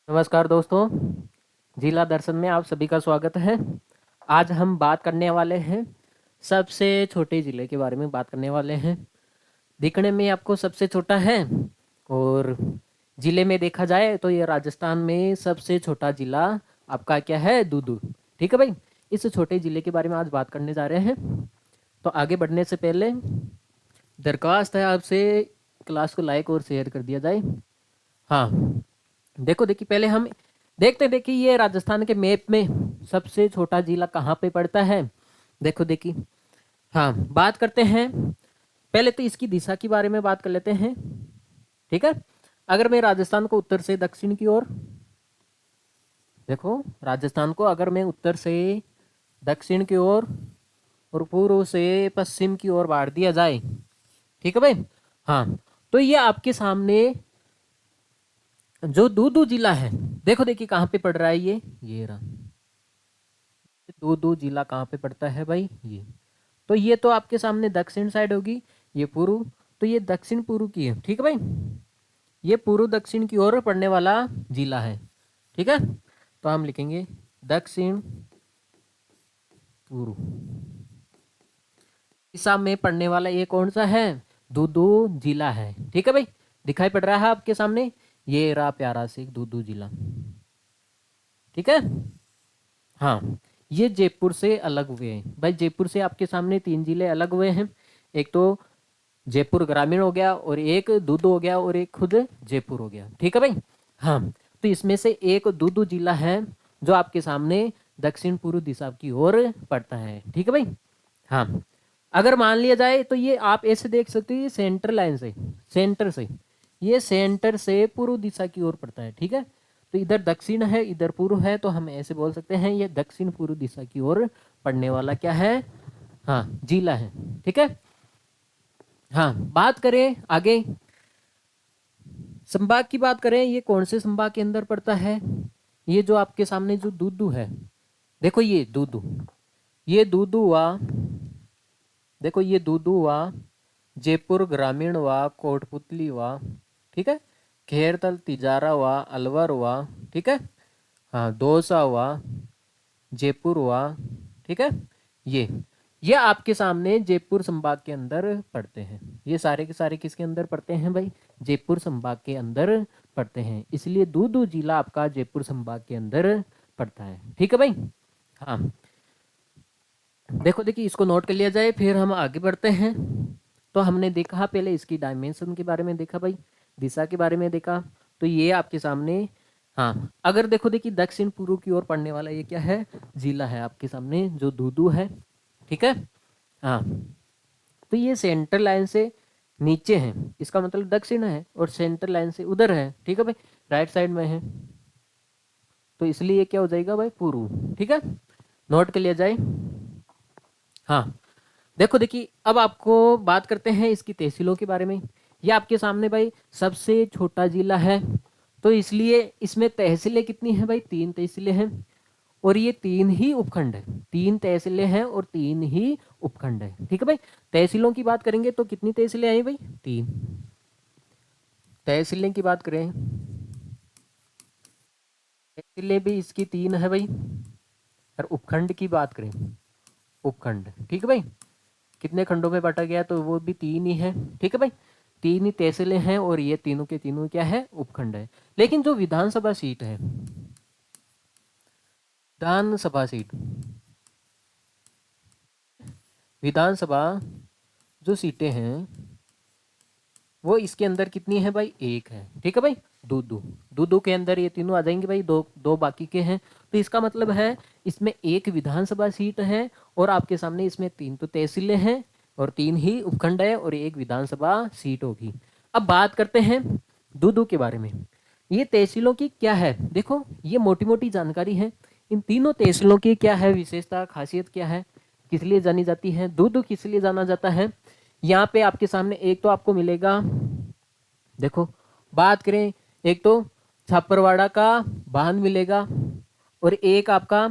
नमस्कार दोस्तों, जिला दर्शन में आप सभी का स्वागत है। आज हम बात करने वाले हैं सबसे छोटे ज़िले के बारे में बात करने वाले हैं। दिखने में आपको सबसे छोटा है और ज़िले में देखा जाए तो ये राजस्थान में सबसे छोटा ज़िला आपका क्या है, दूदू। ठीक है भाई, इस छोटे ज़िले के बारे में आज बात करने जा रहे हैं। तो आगे बढ़ने से पहले दरख्वास्त है आपसे, क्लास को लाइक और शेयर कर दिया जाए। हाँ, देखिए पहले हम देखिए ये राजस्थान के मैप में सबसे छोटा जिला कहाँ पे पड़ता है। देखिए, हाँ बात करते हैं। पहले तो इसकी दिशा के बारे में बात कर लेते हैं। ठीक है, अगर मैं राजस्थान को उत्तर से दक्षिण की ओर, देखो राजस्थान को अगर मैं उत्तर से दक्षिण की ओर और पूर्व से पश्चिम की ओर बांट दिया जाए, ठीक है भाई। हाँ, तो ये आपके सामने जो दूदू जिला है, देखिए कहाँ पे पड़ रहा है ये रहा। दूदू जिला कहाँ पे पड़ता है भाई, ये तो ये तो आपके सामने दक्षिण साइड होगी, ये पूर्व, तो ये दक्षिण पूर्व की है। ठीक है भाई, ये पूर्व दक्षिण की ओर पड़ने वाला जिला है। ठीक है, तो हम लिखेंगे दक्षिण पूर्व दिशा में पड़ने वाला ये कौन सा है, दूदू जिला है। ठीक है भाई, दिखाई पड़ रहा है आपके सामने, ये रहा प्यारा से दूदू जिला। ठीक है, हाँ ये जयपुर से अलग हुए हैं भाई। जयपुर से आपके सामने 3 जिले अलग हुए हैं। एक तो जयपुर ग्रामीण हो गया, और एक दूदू हो गया, और एक खुद जयपुर हो गया। ठीक है भाई, हाँ तो इसमें से एक दूदू जिला है जो आपके सामने दक्षिण पूर्व दिशा की ओर पड़ता है। ठीक है भाई, हाँ अगर मान लिया जाए तो ये आप ऐसे देख सकते हो, ये सेंटर लाइन से, सेंटर से, ये सेंटर से पूर्व दिशा की ओर पड़ता है। ठीक है, तो इधर दक्षिण है, इधर पूर्व है, तो हम ऐसे बोल सकते हैं ये दक्षिण पूर्व दिशा की ओर पड़ने वाला क्या है, हाँ जिला है। ठीक है, हाँ बात करें आगे संभाग की, बात करें ये कौन से संभाग के अंदर पड़ता है। ये जो आपके सामने जो दूदू है, देखो ये दूदू, ये दूदू हुआ, देखो ये दूदू हुआ, जयपुर ग्रामीण हुआ, कोटपुतली हुआ, ठीक है, खेरतल तिजारा हुआ, अलवर हुआ, ठीक है, हाँ दौसा हुआ, जयपुर हुआ। ठीक है, ये आपके सामने जयपुर संभाग के अंदर पड़ते हैं। ये सारे के सारे किसके अंदर पड़ते हैं भाई, जयपुर संभाग के अंदर पड़ते हैं, इसलिए दूदू जिला आपका जयपुर संभाग के अंदर पड़ता है। ठीक है भाई, हाँ देखिए इसको नोट कर लिया जाए, फिर हम आगे बढ़ते हैं। तो हमने देखा पहले इसकी डायमेंशन के बारे में देखा भाई, दिशा के बारे में देखा। तो ये आपके सामने, हाँ अगर देखिए दक्षिण पूर्व की ओर पड़ने वाला ये क्या है, जिला है आपके सामने जो दूदू है। ठीक है, हाँ तो ये सेंट्रल लाइन से नीचे है, इसका मतलब दक्षिण है, और सेंट्रल लाइन से उधर है। ठीक है भाई, राइट साइड में है, तो इसलिए ये क्या हो जाएगा भाई, पूर्व। ठीक है, नोट कर लिया जाए। हाँ देखिए अब आपको बात करते हैं इसकी तहसीलों के बारे में। ये आपके सामने भाई सबसे छोटा जिला है, तो इसलिए इसमें तहसीलें कितनी हैं भाई, 3 तहसीलें हैं, और ये 3 ही उपखंड है। 3 तहसीलें हैं और 3 ही उपखंड है। ठीक है भाई, तहसीलों की बात करेंगे तो कितनी तहसीलें आई भाई, 3 तहसीलें की बात करें, तहसीलें भी इसकी 3 है भाई। और उपखंड की बात करें, उपखंड, ठीक है भाई, कितने खंडों में बांटा गया, तो वो भी 3 ही है। ठीक है भाई, 3 ही तहसीलें हैं, और ये तीनों के तीनों क्या है, उपखंड है। लेकिन जो विधानसभा सीट है, विधानसभा सीट, विधानसभा जो सीटें हैं वो इसके अंदर कितनी है भाई, 1 है। ठीक है भाई, दूदू, दूदू के अंदर ये तीनों आ जाएंगे भाई, दो दो बाकी के हैं। तो इसका मतलब है इसमें 1 विधानसभा सीट है, और आपके सामने इसमें 3 तो तहसीलें हैं, और 3 ही उपखंड है, और 1 विधानसभा सीट होगी। अब बात करते हैं दूदू के बारे में। ये तहसीलों की क्या है, देखो ये मोटी मोटी जानकारी है। इन तीनों तहसीलों की क्या है विशेषता, खासियत क्या है, किस लिए जानी जाती है, दूदू किस लिए जाना जाता है। यहाँ पे आपके सामने एक तो आपको मिलेगा, देखो बात करें, एक तो छापरवाड़ा का बांध मिलेगा, और एक आपका,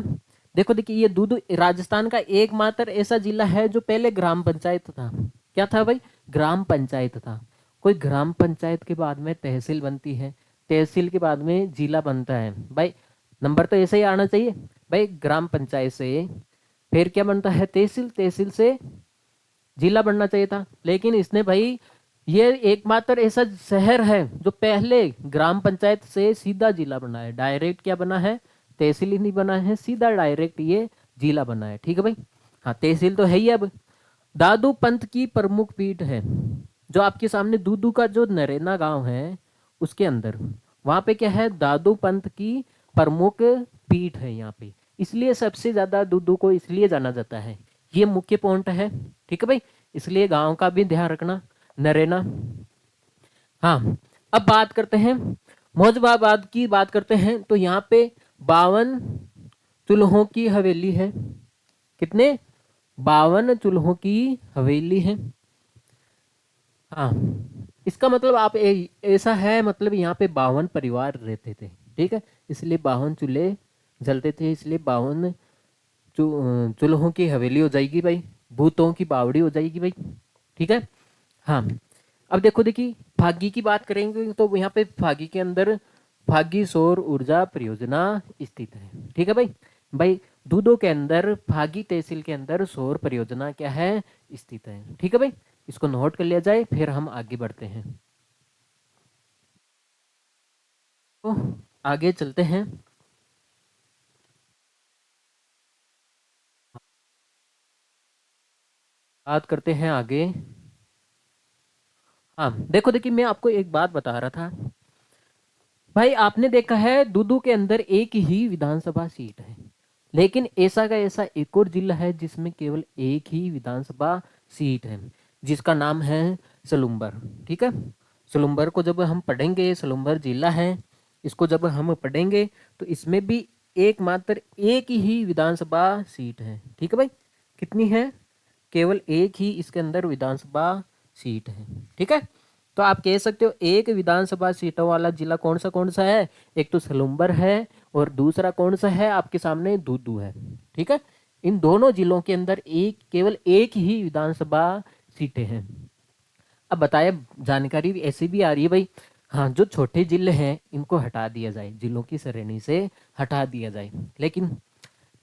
देखिए ये दूदू राजस्थान का एकमात्र ऐसा जिला है जो पहले ग्राम पंचायत था। क्या था भाई, ग्राम पंचायत था। कोई ग्राम पंचायत के बाद में तहसील बनती है, तहसील के बाद में जिला बनता है भाई। नंबर तो ऐसे ही आना चाहिए भाई। ग्राम पंचायत से फिर क्या बनता है, तहसील, तहसील से जिला बनना चाहिए था। लेकिन इसने भाई, ये एकमात्र ऐसा शहर है जो पहले ग्राम पंचायत से सीधा जिला बना है। डायरेक्ट क्या बना है, तहसील ही नहीं बना है, सीधा डायरेक्ट ये जिला बना है। ठीक है भाई। हाँ, तहसील तो है ही। अब दादू पंत की प्रमुख पीठ है, जो आपके सामने दूदू का जो नरेना गांव है उसके अंदर, वहां पे क्या है, दादू पंत की प्रमुख पीठ है यहाँ पे। इसलिए सबसे ज्यादा दूदू को इसलिए जाना जाता है। ये मुख्य पॉइंट है। ठीक है भाई। इसलिए गांव का भी ध्यान रखना, नरेना। हाँ, अब बात करते हैं मौजबाबाद की। बात करते हैं तो यहाँ पे 52 चूल्हों की हवेली है। कितने, 52 चूल्हों की हवेली है। हाँ, इसका मतलब आप ऐसा है, मतलब यहाँ पे 52 परिवार रहते थे। ठीक है, इसलिए 52 चूल्हे जलते थे, इसलिए 52 चूल्हों की हवेली हो जाएगी भाई, भूतों की बावड़ी हो जाएगी भाई। ठीक है। हाँ, अब देखो, देखिए फागी की बात करेंगे तो यहाँ पे फागी के अंदर फागी सौर ऊर्जा परियोजना स्थित है। ठीक है भाई। भाई दूधो के अंदर, फागी तहसील के अंदर सौर परियोजना क्या है, स्थित है। ठीक है भाई, इसको नोट कर लिया जाए, फिर हम आगे बढ़ते हैं। तो आगे चलते हैं। बात करते हैं आगे। हाँ, देखो, देखिए मैं आपको एक बात बता रहा था भाई। आपने देखा है दूदू के अंदर एक ही विधानसभा सीट है, लेकिन ऐसा का ऐसा एक और जिला है जिसमें केवल एक ही विधानसभा सीट है, जिसका नाम है सलुम्बर। ठीक है। सलुम्बर को जब हम पढ़ेंगे, सलुम्बर जिला है, इसको जब हम पढ़ेंगे तो इसमें भी एकमात्र एक ही विधानसभा सीट है। ठीक है भाई। कितनी है, केवल एक ही इसके अंदर विधानसभा सीट है। ठीक है। तो आप कह सकते हो एक विधानसभा सीटों वाला जिला कौन सा है, एक तो सलुम्बर है और दूसरा कौन सा है आपके सामने, दूदू है। ठीक है। इन दोनों जिलों के अंदर एक, केवल एक ही विधानसभा सीटें हैं। अब बताए, जानकारी भी ऐसी भी आ रही है भाई। हाँ, जो छोटे जिले हैं इनको हटा दिया जाए, जिलों की श्रेणी से हटा दिया जाए, लेकिन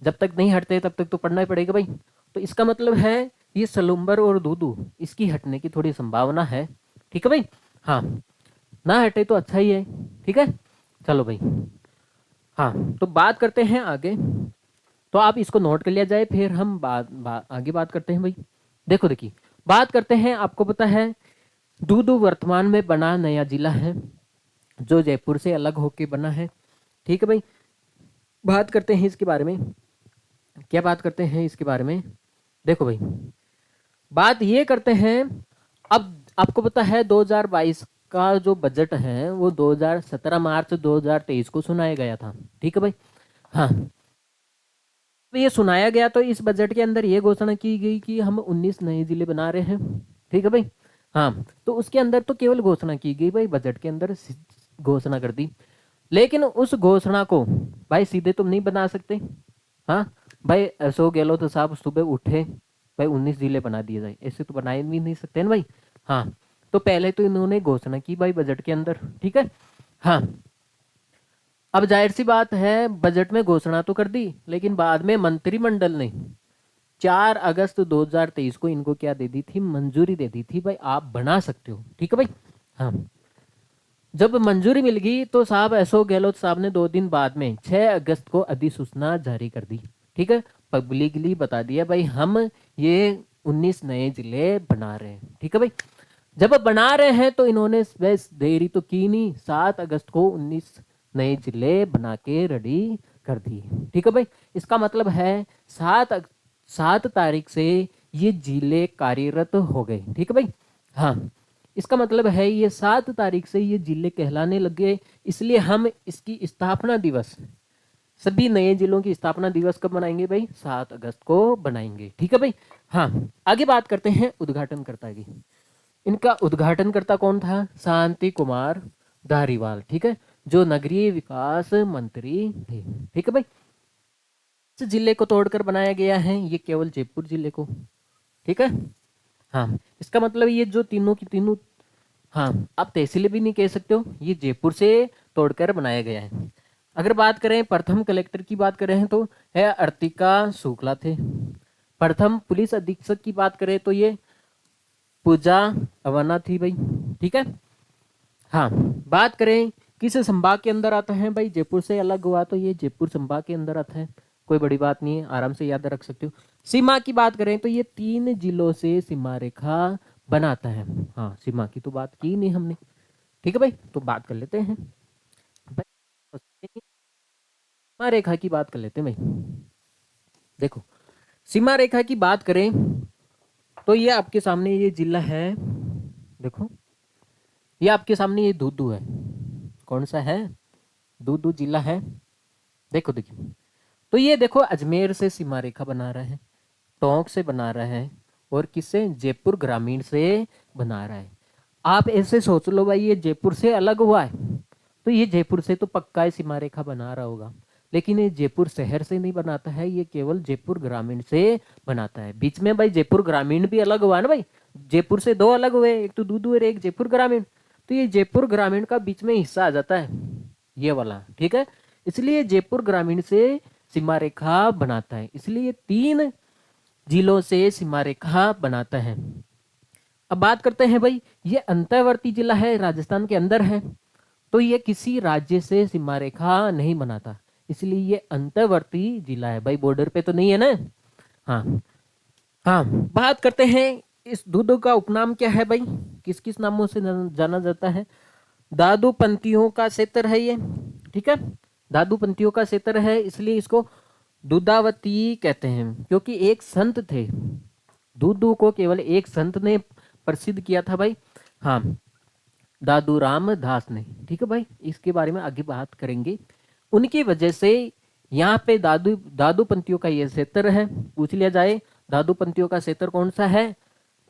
जब तक नहीं हटते तब तक तो पढ़ना ही पड़ेगा भाई। तो इसका मतलब है ये सलुम्बर और दूदू, इसकी हटने की थोड़ी संभावना है। ठीक है भाई। हाँ, ना हटे तो अच्छा ही है। ठीक है, चलो भाई। हाँ, तो बात करते हैं आगे। तो आप इसको नोट कर लिया जाए, फिर हम आगे बात करते हैं भाई। देखो, देखिए बात करते हैं। आपको पता है दूदू वर्तमान में बना नया जिला है, जो जयपुर से अलग होके बना है। ठीक है भाई। बात करते हैं इसके बारे में। क्या बात करते हैं इसके बारे में, देखो भाई, बात ये करते हैं। अब आपको पता है 2022 का जो बजट है वो 2017 मार्च 2023 को सुनाया गया था। ठीक है भाई। हाँ, तो ये सुनाया गया तो इस बजट के अंदर ये घोषणा की गई कि हम 19 नए जिले बना रहे हैं। ठीक है भाई। हाँ, तो उसके अंदर तो केवल घोषणा की गई भाई, बजट के अंदर घोषणा कर दी। लेकिन उस घोषणा को भाई सीधे तुम नहीं बना सकते। हाँ भाई, अशोक गहलोत तो साहब सुबह उठे भाई 19 जिले बना दिए जाए, ऐसे तो बनाए भी नहीं सकते ना भाई। हाँ, तो पहले तो इन्होंने घोषणा की भाई बजट के अंदर। ठीक है। हाँ, अब जाहिर सी बात है, बजट में घोषणा तो कर दी, लेकिन बाद में मंत्रिमंडल ने 4 अगस्त 2023 को इनको क्या दे दी थी, मंजूरी दे दी थी भाई, आप बना सकते हो। ठीक है भाई। हाँ, जब मंजूरी मिल गई तो साहब अशोक गहलोत साहब ने 2 दिन बाद में 6 अगस्त को अधिसूचना जारी कर दी। ठीक है, पब्लिकली बता दिया भाई हम ये 19 नए जिले बना रहे हैं। ठीक है भाई। जब अब बना रहे हैं तो इन्होंने बस देरी तो की नहीं, 7 अगस्त को 19 नए जिले बना के रेडी कर दिए। ठीक है भाई। इसका मतलब है 7 तारीख से ये जिले कार्यरत हो गए। ठीक है भाई। हाँ, इसका मतलब है ये 7 तारीख से ये जिले कहलाने लग गए। इसलिए हम इसकी स्थापना दिवस, सभी नए जिलों की स्थापना दिवस कब मनाएंगे भाई, 7 अगस्त को बनाएंगे। ठीक है भाई। हाँ, आगे बात करते हैं उद्घाटनकर्ता की। इनका उद्घाटनकर्ता कौन था, शांति कुमार धारीवाल। ठीक है, जो नगरीय विकास मंत्री थे। ठीक है भाई। इस जिले को तोड़कर बनाया गया है ये केवल जयपुर जिले को। ठीक है। हाँ, इसका मतलब ये जो तीनों की तीनों, हाँ, आप तहसीलें भी नहीं कह सकते हो, ये जयपुर से तोड़कर बनाया गया है। अगर बात करें प्रथम कलेक्टर की बात करें तो है अर्तिका शुक्ला थे। प्रथम पुलिस अधीक्षक की बात करें तो ये पूजा अवाना थी भाई। ठीक है। हाँ, बात करें किस संभाग के अंदर आता है भाई, जयपुर से अलग हुआ तो ये जयपुर संभाग के अंदर आता है, कोई बड़ी बात नहीं है, आराम से याद रख सकते हो। सीमा की बात करें तो ये 3 जिलों से सीमा रेखा बनाता है। हाँ, सीमा की तो बात की नहीं हमने। ठीक है भाई, तो बात कर लेते हैं भाई, सीमा रेखा की बात कर लेते हैं भाई। देखो, सीमा रेखा की बात करें तो ये आपके सामने ये जिला है। देखो, ये आपके सामने ये दूदू है। कौन सा है? दूदू जिला है। देखो देखिए, तो ये देखो अजमेर से सीमा रेखा बना रहा है, टोंक से बना रहा है, और किससे? जयपुर ग्रामीण से बना रहा है। आप ऐसे सोच लो भाई, ये जयपुर से अलग हुआ है तो ये जयपुर से तो पक्का ही सीमा रेखा बना रहा होगा, लेकिन ये जयपुर शहर से नहीं बनाता है, ये केवल जयपुर ग्रामीण से बनाता है। बीच में भाई जयपुर ग्रामीण भी अलग हुआ ना भाई, जयपुर से 2 अलग हुए, एक तो दूदू और एक जयपुर ग्रामीण। तो ये जयपुर ग्रामीण का बीच में हिस्सा आ जाता है, ये वाला। ठीक है, इसलिए जयपुर ग्रामीण से सीमा रेखा बनाता है, इसलिए 3 जिलों से सीमा रेखा बनाता है। अब बात करते हैं भाई, ये अंतर्वर्ती जिला है, राजस्थान के अंदर है, तो ये किसी राज्य से सीमा रेखा नहीं बनाता, इसलिए ये अंतर्वर्ती जिला है भाई, बॉर्डर पे तो नहीं है ना। हाँ हाँ, बात करते हैं इस दूदू का उपनाम क्या है भाई, किस किस नामों से जाना जाता है? दादू पंथियों का क्षेत्र है ये। ठीक है, दादू पंथियों का क्षेत्र है, इसलिए इसको दूधावती कहते हैं, क्योंकि एक संत थे, दूदू को केवल एक संत ने प्रसिद्ध किया था भाई। हाँ, दादू रामदास ने। ठीक है भाई, इसके बारे में आगे बात करेंगे। उनकी वजह से यहाँ पे दादू दादू पंथियों का ये क्षेत्र है। पूछ लिया जाए दादू पंथियों का क्षेत्र कौन सा है?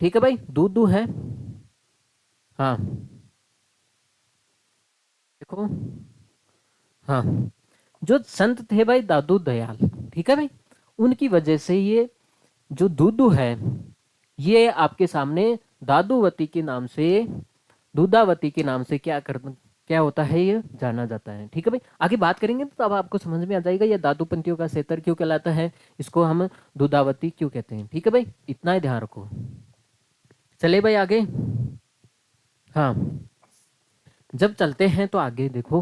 ठीक है भाई, दूदू है। हाँ, देखो, हाँ, जो संत थे भाई दादू दयाल, ठीक है भाई, उनकी वजह से ये जो दूदू है ये आपके सामने दादूवती के नाम से, दूधावती के नाम से क्या होता है, ये जाना जाता है। ठीक है भाई, आगे बात करेंगे तो अब आपको समझ में आ जाएगा ये दादूपंथियों का क्षेत्र क्यों कहलाता है, इसको हम दूधावती क्यों कहते हैं। ठीक है भाई, इतना ही ध्यान रखो। चले भाई आगे। हाँ, जब चलते हैं तो आगे देखो,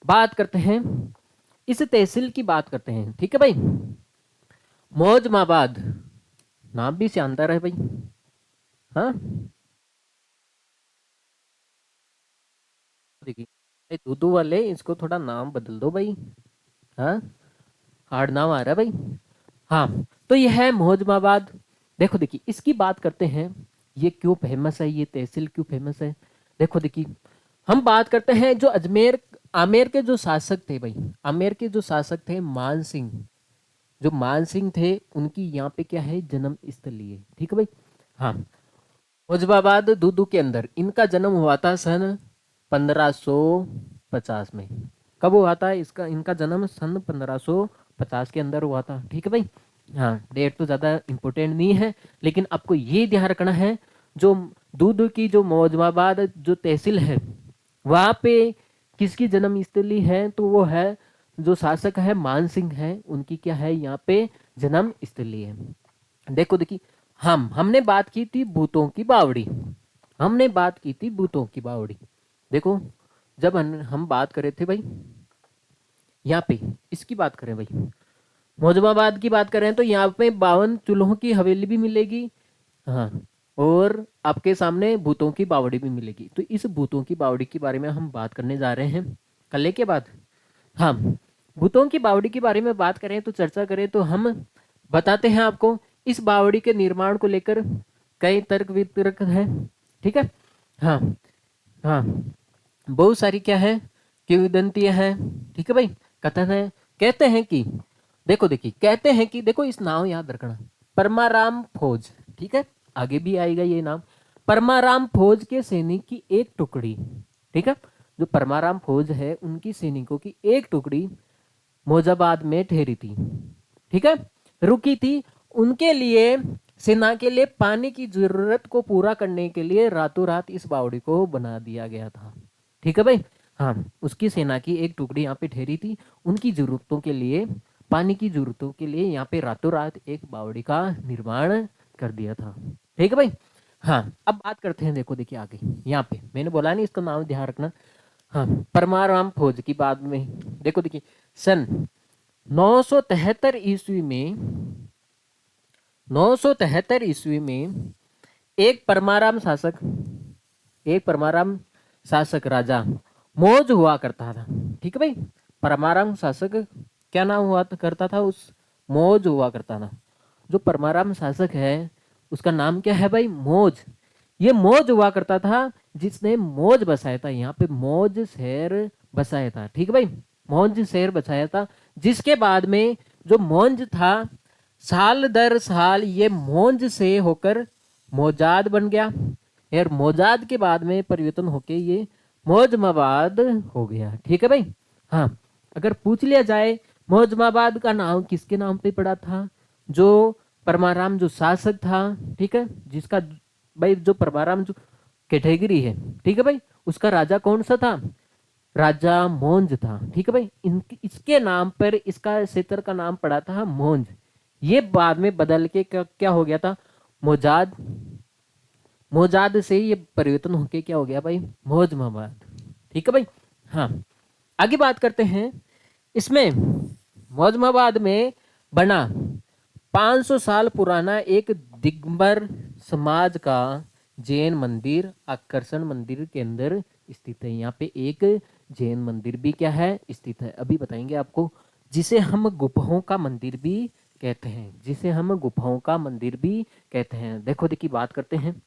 बात करते हैं इस तहसील की बात करते हैं। ठीक है भाई, मौजमाबाद, नाम भी शानदार है भाई। हाँ, देखिए भाई, दूधू वाले इसको थोड़ा नाम बदल दो भाई। हाँ, हार्ड नाम आ रहा है भाई। हाँ, तो ये है मौजमाबाद। देखो देखिए, इसकी बात करते हैं, ये क्यों फेमस है, ये तहसील क्यों फेमस है। देखो देखिए, हम बात करते हैं जो अजमेर आमेर के जो शासक थे भाई, आमेर के जो शासक थे मान सिंह, जो मान सिंह थे उनकी यहाँ पे क्या है, जन्म स्थली है। ठीक है भाई। हाँ, मुजबाबाद दूदू के अंदर इनका जन्म हुआ था सन 1550 में। कब हुआ था इसका, इनका जन्म सन 1550 के अंदर हुआ था। ठीक है भाई। हाँ, डेट तो ज़्यादा इम्पोर्टेंट नहीं है, लेकिन आपको ये ध्यान रखना है, जो दूदू की जो मौजमाबाद जो तहसील है वहाँ पे किसकी जन्म स्थली है, तो वो है जो शासक है मान सिंह है, उनकी क्या है यहाँ पे जन्म स्थली है। देखो देखिए, हमने बात की थी भूतों की बावड़ी, हमने बात की थी भूतों की बावड़ी। देखो, जब हम बात कर रहे थे भाई, यहाँ पे इसकी बात करें भाई, मौजमाबाद की बात करें तो यहाँ पे 52 चूल्हों की हवेली भी मिलेगी। हाँ, और आपके सामने भूतों की बावड़ी भी मिलेगी। तो इस भूतों की बावड़ी के बारे में हम बात करने जा रहे हैं कल के बाद। हाँ, भूतों की बावड़ी के बारे में बात करें तो चर्चा करें तो हम बताते हैं आपको, इस बावड़ी के निर्माण को लेकर कई तर्क वितर्क हैं। ठीक है। हाँ हाँ, बहुत सारी क्या है, किंवदंतियां हैं। ठीक है भाई, कथन है, कहते हैं कि, देखो देखिए, कहते हैं कि, देखो इस नाम याद रखना, परमाराम फौज। ठीक है, आगे भी आएगा ये नाम, परमाराम फौज के सैनिक की एक टुकड़ी। ठीक है, जो परमाराम फौज है उनकी सैनिकों की एक टुकड़ी मौजाबाद में ठहरी थी। ठीक है, रुकी थी, उनके लिए, सेना के लिए पानी की जरूरत को पूरा करने के लिए रातों रात इस बावड़ी को बना दिया गया था। ठीक है भाई, हाँ, उसकी सेना की एक टुकड़ी यहाँ पे ठहरी थी, उनकी जरूरतों के लिए, पानी की जरूरतों के लिए यहाँ पे रातों रात एक बावड़ी का निर्माण कर दिया था। ठीक है भाई। हाँ, अब बात करते हैं, देखो देखिए आगे यहाँ पे मैंने बोला नहीं इसका नाम ध्यान रखना। हाँ, परमाराम फौज की बात में देखो देखिए, सन 973 ईस्वी में 973 ईस्वी में एक परमाराम शासक एक परमाराम शासक राजा मौज हुआ करता था। ठीक है भाई, परमाराम शासक क्या नाम हुआ करता था, उस मौज हुआ करता था। जो परमाराम शासक है उसका नाम क्या है भाई, मौज। ये मौज हुआ करता था, जिसने मौज बसाया था, यहाँ पे मौज शहर बसाया था। ठीक है भाई, मौज शहर बसाया था, जिसके बाद में जो मौज था, साल दर साल ये मौज से होकर मौजाद बन गया, और मौजाद के बाद में परिवर्तन होके ये मौजमाबाद हो गया। ठीक है भाई। हाँ, अगर पूछ लिया जाए मौजमाबाद का नाम किसके नाम पे पड़ा था, जो परमाराम जो शासक था, ठीक है, जिसका भाई जो परमाराम जो कैटेगरी है, ठीक है भाई, उसका राजा कौन सा था, राजा मोंज था। ठीक है भाई, इसके नाम पर इसका क्षेत्र का नाम पड़ा था मोंज। ये बाद में बदल के क्या हो गया था, मोजाद। मोजाद से ये परिवर्तन होके क्या हो गया भाई, मौजमाबाद। ठीक है भाई। हाँ, आगे बात करते हैं। इसमें मौजमाबाद में बना 500 साल पुराना एक दिगंबर समाज का जैन मंदिर आकर्षण मंदिर के अंदर स्थित है। यहाँ पे एक जैन मंदिर भी क्या है, स्थित है, अभी बताएंगे आपको, जिसे हम गुफाओं का मंदिर भी कहते हैं, जिसे हम गुफाओं का मंदिर भी कहते हैं। देखो देखिए बात करते हैं,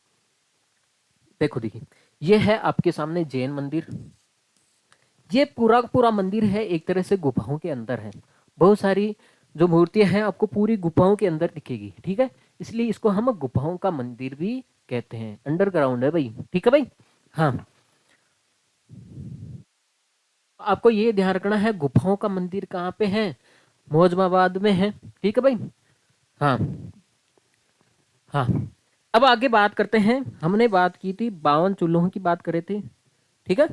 देखो देखिए, ये है आपके सामने जैन मंदिर। ये पूरा पूरा मंदिर है एक तरह से गुफाओं के अंदर है, बहुत सारी जो मूर्तियां हैं आपको पूरी गुफाओं के अंदर दिखेगी। ठीक है, इसलिए इसको हम गुफाओं का मंदिर भी कहते हैं, अंडरग्राउंड है भाई। ठीक है भाई। हाँ, आपको ये ध्यान रखना है, गुफाओं का मंदिर कहाँ पे है, मौजमाबाद में है। ठीक है भाई। हाँ हाँ, अब आगे बात करते हैं। हमने बात की थी 52 चूल्हों की बात करे थे। ठीक है।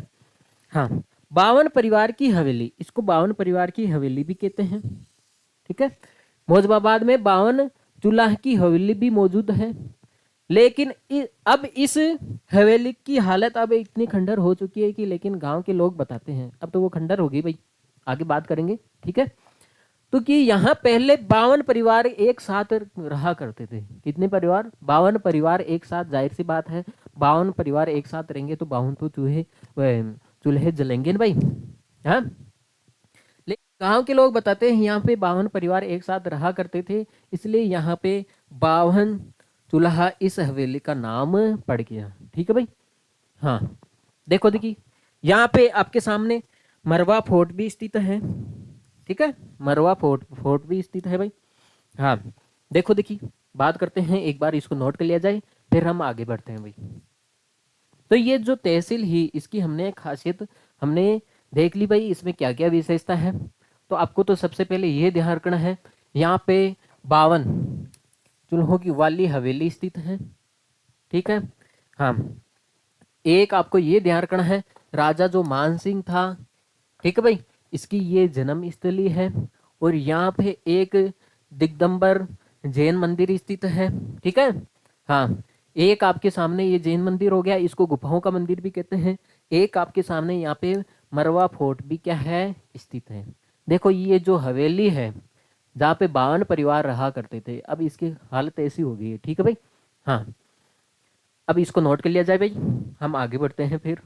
हाँ, 52 परिवार की हवेली, इसको 52 परिवार की हवेली भी कहते हैं। ठीक है, मौजमाबाद में 52 चूल्हा की हवेली भी मौजूद है, लेकिन अब इस हवेली की हालत अब इतनी खंडर हो चुकी है कि, लेकिन गांव के लोग बताते हैं अब तो वो खंडर होगी भाई, आगे बात करेंगे। ठीक है, तो कि यहाँ पहले 52 परिवार एक साथ रहा करते थे। कितने परिवार, 52 परिवार एक साथ, जाहिर सी बात है 52 परिवार एक साथ रहेंगे तो 52 तो चूल्हे जलेंगे ना भाई। हाँ, लेकिन गांव के लोग बताते हैं यहाँ पे 52 परिवार एक साथ रहा करते थे, इसलिए यहाँ पे 52 चूल्हा इस हवेली का नाम पड़ गया। ठीक है भाई। हाँ, देखो देखिए, यहाँ पे आपके सामने मरवा फोर्ट भी स्थित है। ठीक है, मरवा फोर्ट फोर्ट भी स्थित है भाई। हाँ, देखो देखिए, बात करते हैं, एक बार इसको नोट कर लिया जाए फिर हम आगे बढ़ते हैं भाई। तो ये जो तहसील ही, इसकी हमने खासियत हमने देख ली भाई, इसमें क्या क्या विशेषता है। तो आपको तो सबसे पहले ये ध्यान रखना है, यहाँ पे 52 चूल्हों की वाली हवेली स्थित है। ठीक है। हाँ, एक आपको ये ध्यान रखना है, राजा जो मान सिंह था, ठीक है भाई, इसकी ये जन्म स्थली है। और यहाँ पे एक दिगंबर जैन मंदिर स्थित है। ठीक है। हाँ, एक आपके सामने ये जैन मंदिर हो गया, इसको गुफाओं का मंदिर भी कहते हैं। एक आपके सामने यहाँ पे मरवा फोर्ट भी क्या है, स्थित है। देखो ये जो हवेली है जहाँ पे 52 परिवार रहा करते थे, अब इसकी हालत ऐसी हो गई है। ठीक है भाई। हाँ, अब इसको नोट कर लिया जाए भाई, हम आगे बढ़ते हैं फिर।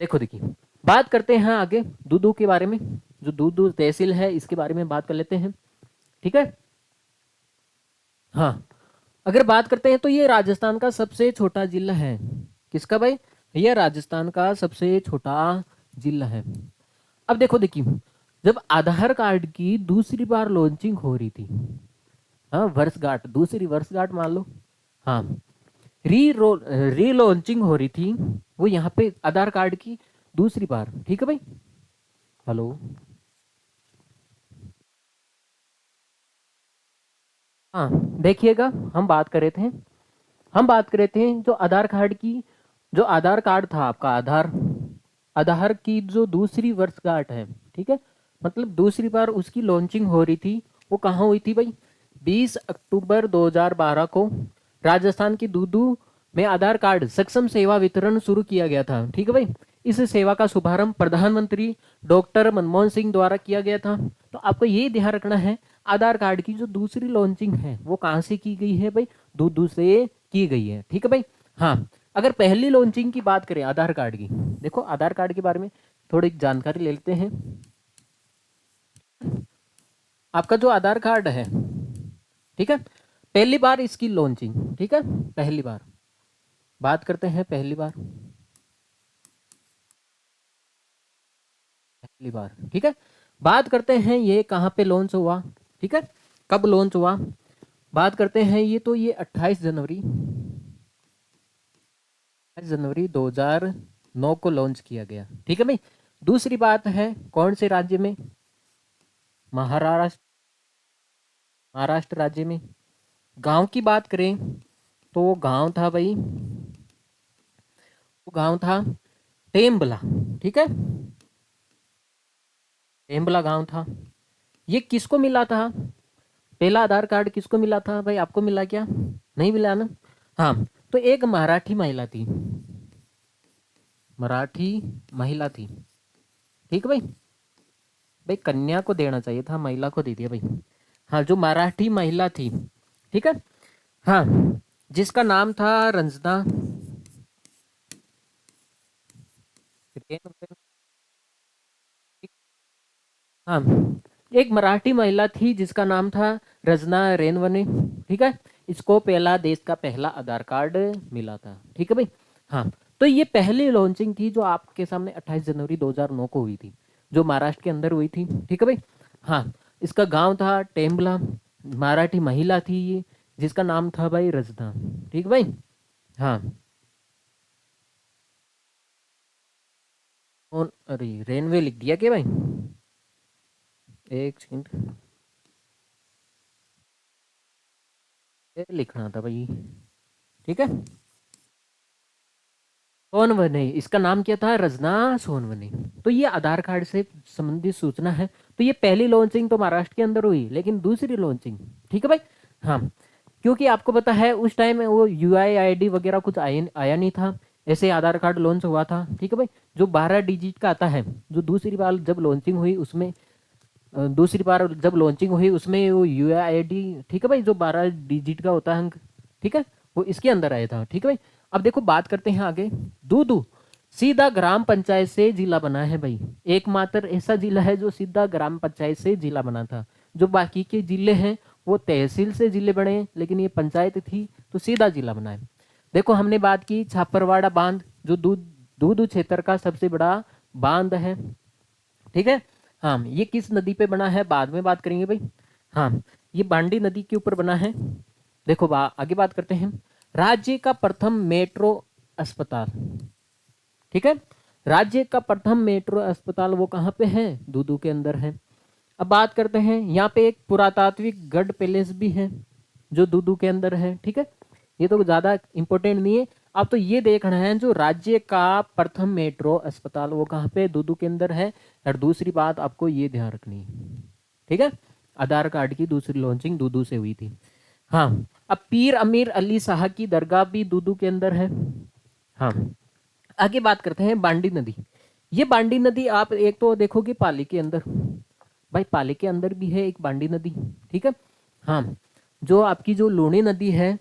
देखो देखिए, बात करते हैं आगे दूदू के बारे में, जो दूदू तहसील है इसके बारे में बात कर लेते हैं। ठीक है। हाँ, अगर बात करते हैं तो ये राजस्थान का सबसे छोटा जिला है। किसका भाई, ये राजस्थान का सबसे छोटा जिला है। अब देखो देखिए, जब आधार कार्ड की दूसरी बार लॉन्चिंग हो रही थी, हाँ वर्षगांठ, दूसरी वर्षगांठ मान लो, हाँ, री लॉन्चिंग हो रही थी वो यहाँ पे आधार कार्ड की दूसरी बार। ठीक है भाई। हेलो। हाँ, देखिएगा, हम बात कर रहे थे, हम बात कर रहे थे जो आधार कार्ड की, जो आधार कार्ड था आपका आधार, आधार की जो दूसरी वर्षगांठ है, ठीक है, मतलब दूसरी बार उसकी लॉन्चिंग हो रही थी, वो कहाँ हुई थी भाई? 20 अक्टूबर 2012 को राजस्थान की दूदू में आधार कार्ड सक्षम सेवा वितरण शुरू किया गया था। ठीक है भाई, इस सेवा का शुभारंभ प्रधानमंत्री डॉक्टर मनमोहन सिंह द्वारा किया गया था। तो आपको ये ध्यान रखना है, आधार कार्ड की जो दूसरी लॉन्चिंग है वो कहाँ से की गई है भाई? दूदू से की गई है। ठीक है भाई। हाँ, अगर पहली लॉन्चिंग की बात करें आधार कार्ड की, देखो आधार कार्ड के बारे में थोड़ी जानकारी ले लेते हैं। आपका जो आधार कार्ड है, ठीक है, पहली बार इसकी लॉन्चिंग, ठीक है, पहली बार बात करते हैं, पहली बार, ठीक है, बात करते हैं ये कहाँ पे लॉन्च हुआ, ठीक है, कब लॉन्च हुआ, बात करते हैं ये तो ये 28 जनवरी 2009 को लॉन्च किया गया। ठीक है भाई। दूसरी बात है कौन से राज्य में? महाराष्ट्र, महाराष्ट्र राज्य में। गांव की बात करें तो वो गांव था भाई, वो गांव था टेम्बला। ठीक है, टेम्बला गांव था। ये किसको मिला था? पहला आधार कार्ड किसको मिला था भाई? आपको मिला क्या? नहीं मिला ना। हाँ, तो एक मराठी महिला थी, मराठी महिला थी। ठीक है भाई, भाई कन्या को देना चाहिए था, महिला को दे दिया भाई। हाँ, जो मराठी महिला थी, ठीक है, हाँ, जिसका नाम था रंजना, हाँ, एक मराठी महिला थी जिसका नाम था रजना रेनवने। ठीक है, इसको पहला देश का पहला आधार कार्ड मिला था। ठीक है भाई। हाँ, तो ये पहली लॉन्चिंग थी जो आपके सामने 28 जनवरी 2009 को हुई थी, जो महाराष्ट्र के अंदर हुई थी। ठीक है भाई। हाँ, इसका गांव था टेम्बला, मराठी महिला थी ये जिसका नाम था भाई रजना। ठीक है भाई। हाँ, और अरे रेनवे लिख दिया क्या भाई? एक सेकंड, ये लिखना था भाई। ठीक है, सोनवने, इसका नाम क्या था? रजना सोनवने। तो ये आधार कार्ड से संबंधित सूचना है। तो ये पहली लॉन्चिंग तो महाराष्ट्र के अंदर हुई, लेकिन दूसरी लॉन्चिंग, ठीक है भाई, हाँ, क्योंकि आपको पता है उस टाइम वो UIID वगैरह कुछ आया नहीं था, ऐसे आधार कार्ड लॉन्च हुआ था। ठीक है भाई, जो 12 डिजिट का आता है, जो दूसरी बार जब लॉन्चिंग हुई उसमें, दूसरी बार जब लॉन्चिंग हुई उसमें वो UIID, ठीक है भाई, जो 12 डिजिट का होता है अंक, ठीक है, वो इसके अंदर आया था। ठीक है भाई। अब देखो बात करते हैं आगे। दूदू सीधा ग्राम पंचायत से जिला बना है भाई, एकमात्र ऐसा जिला है जो सीधा ग्राम पंचायत से जिला बना था। जो बाकी के जिले हैं वो तहसील से जिले बने, लेकिन ये पंचायत थी तो सीधा जिला बना है। देखो हमने बात की छापरवाड़ा बांध, जो दूदू क्षेत्र का सबसे बड़ा बांध है। ठीक है, हाँ, ये किस नदी पे बना है बाद में बात करेंगे भाई। हाँ, ये बांडी नदी के ऊपर बना है। देखो आगे बात करते हैं। राज्य का प्रथम मेट्रो अस्पताल, ठीक है, राज्य का प्रथम मेट्रो अस्पताल वो कहाँ पे है? दूदू के अंदर है। अब बात करते हैं, यहाँ पे एक पुरातात्विक गढ़ पैलेस भी है जो दूदू के अंदर है। ठीक है, ये तो ज्यादा इंपॉर्टेंट नहीं है, आप तो ये देखना है जो राज्य का प्रथम मेट्रो अस्पताल वो कहाँ पे? दूदू के अंदर है। और दूसरी बात आपको ये ध्यान रखनी है, ठीक है, आधार कार्ड की दूसरी लॉन्चिंग दूदू से हुई थी। हाँ, अब पीर अमीर अली शाह की दरगाह भी दूदू के अंदर है। हाँ, आगे बात करते हैं बांडी नदी। ये बांडी नदी आप एक तो देखोगे पाली के अंदर, भाई पाली के अंदर भी है एक बांडी नदी। ठीक है, हाँ, जो आपकी जो लूणी नदी है